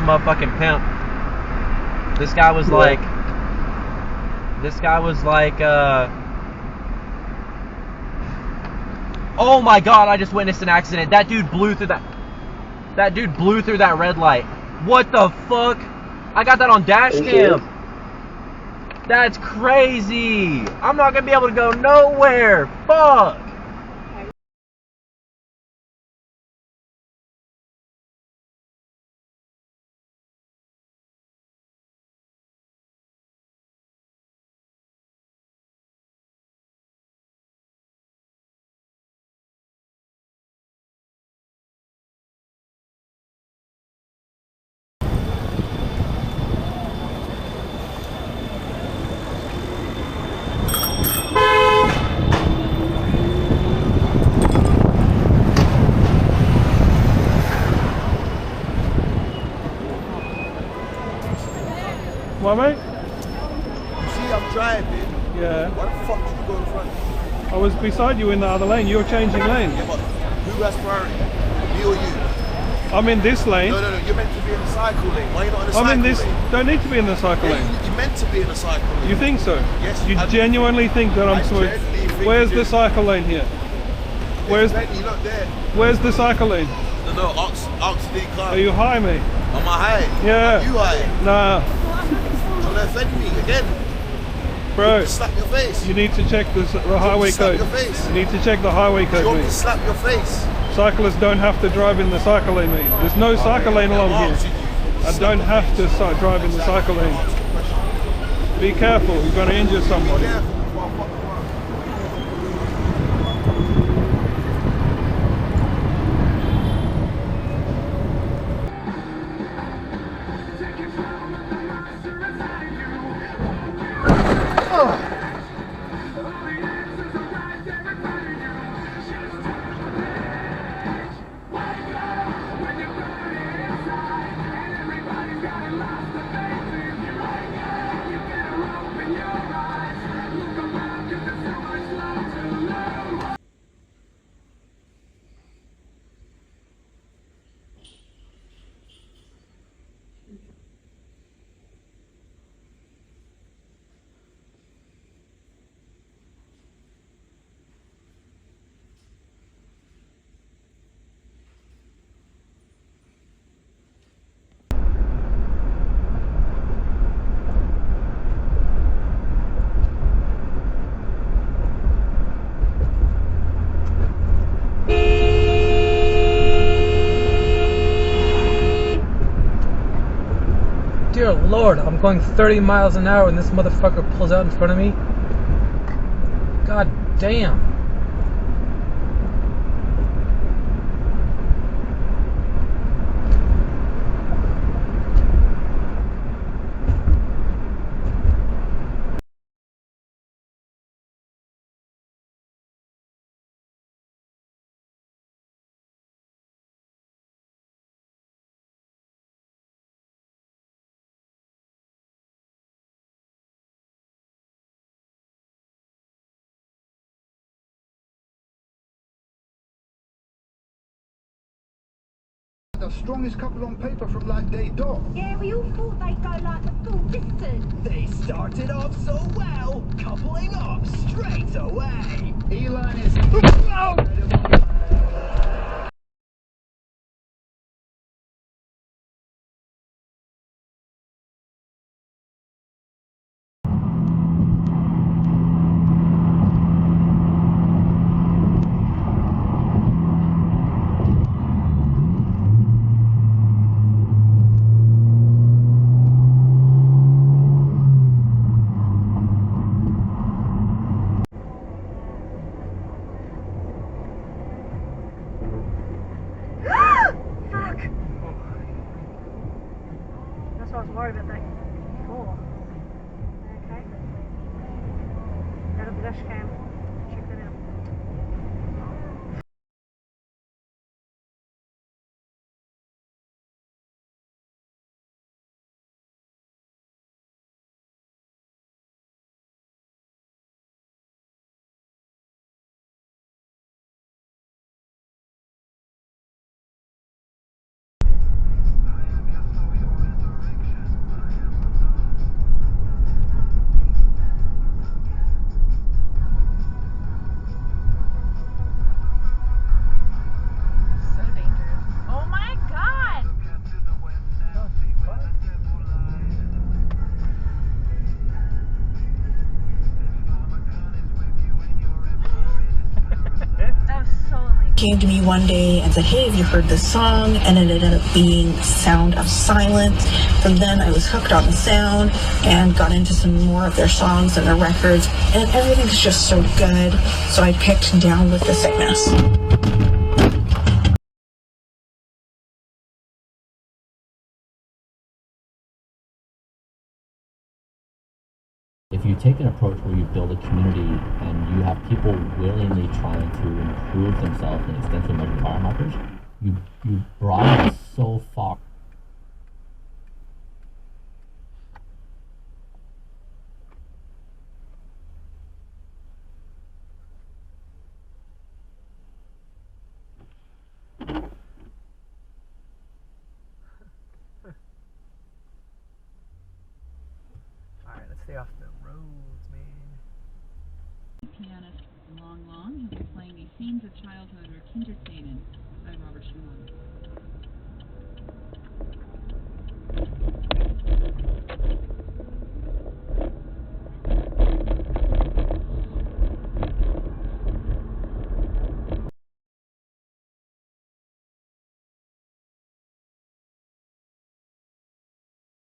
motherfucking pimp. This guy was like, oh my god, I just witnessed an accident. That dude blew through that red light. What the fuck? I got that on dashcam. That's crazy. I'm not gonna be able to go nowhere. Fuck. What, mate? You see, I'm driving. Yeah. Why the fuck did you go in front of me? I was beside you in the other lane. You're changing lanes. Yeah, but who has priority? Me or you? I'm in this lane. No, you're meant to be in the cycle lane. Why are you not in the cycle lane? I'm in this. Don't need to be in the cycle lane. You're meant to be in the cycle lane. You think so? Yes. You genuinely think that I'm supposed? Where's the cycle lane here? Where's? You look there. Where's the cycle lane? No, Ox D car. Are you high, mate? Am I high? Yeah. Are you high? Nah. Don't offend me again. Bro, You slap your face. you need to check the highway slap code. your face. You need to check the highway Do you code, want me to mate. slap your face? Cyclists don't have to drive in the cycle lane, mate. There's no cycle lane along here. I don't have to drive in the cycle lane. Be careful, you're going to injure somebody. Dear Lord, I'm going 30 miles an hour and this motherfucker pulls out in front of me. God damn. The strongest couple on paper from like day dot. Yeah, we all thought they'd go like the full distance. They started off so well, coupling up straight away. Elon is... Fuck! That's what I was worried about that before. Okay. Out of the dash cam. Check that out. came to me one day and said, hey, have you heard this song? And it ended up being Sound of Silence. From then I was hooked on the sound and got into some more of their songs and their records, and everything's just so good. So I picked Down with the Sickness. If you take an approach where you build a community and you have people willingly trying to improve themselves and extensively measure biomarkers, you broaden it so far. Alright, let's stay off the roads, man. Pianist Long Long, who will be playing the Themes of Childhood or Kinderszenen by Robert Schumann.